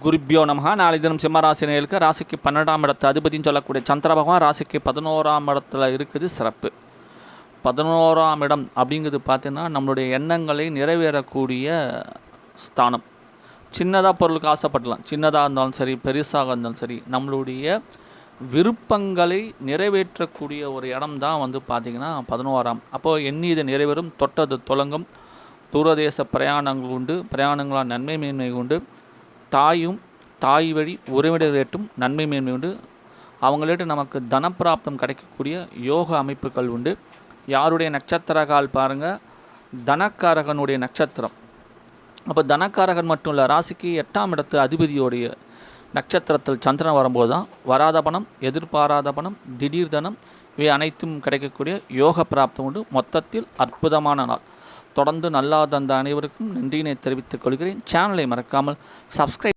குருப்பியோ நமஹ. நாளை தினம் சிம்மராசினியர்களுக்கு ராசிக்கு 12ஆம் இடத்து அதிபதினு சொல்லக்கூடிய சந்திர பகவான் ராசிக்கு 11ஆம் இடத்துல இருக்குது. சிறப்பு. 11ஆம் இடம் அப்படிங்கிறது பார்த்தீங்கன்னா நம்மளுடைய எண்ணங்களை நிறைவேறக்கூடிய ஸ்தானம். சின்னதாக பொருளுக்கு ஆசைப்படலாம், சின்னதாக இருந்தாலும் சரி பெருசாக இருந்தாலும் சரி, நம்மளுடைய விருப்பங்களை நிறைவேற்றக்கூடிய ஒரு இடம் தான் பார்த்திங்கன்னா 11ஆம். அப்போது எண்ணியது நிறைவேறும், தொட்டது தொடங்கும், தூரதேச பிரயாணங்கள் உண்டு, பிரயாணங்களால் நன்மை மேன்மை உண்டு, தாயும் தாய் வழி உறவினர்களேட்டும் நன்மை மேன்மை உண்டு, அவங்கள்ட்ட நமக்கு தனப்பிராப்தம் கிடைக்கக்கூடிய யோக அமைப்புகள் உண்டு. யாருடைய நட்சத்திரக்கால் பாருங்கள், தனக்காரகனுடைய நட்சத்திரம். அப்போ தனக்காரகன் மட்டும் இல்லை, ராசிக்கு 8ஆம் இடத்து அதிபதியோடைய நட்சத்திரத்தில் சந்திரன் வரும்போது தான் வராத பணம், எதிர்பாராத பணம், திடீர் தனம் இவை அனைத்தும் கிடைக்கக்கூடிய யோக பிராப்தம் உண்டு. மொத்தத்தில் அற்புதமான நாள். தொடர்ந்து நல்லா தந்த அனைவருக்கும் நன்றியினை தெரிவித்துக் கொள்கிறேன். சேனலை மறக்காமல் சப்ஸ்கிரைப்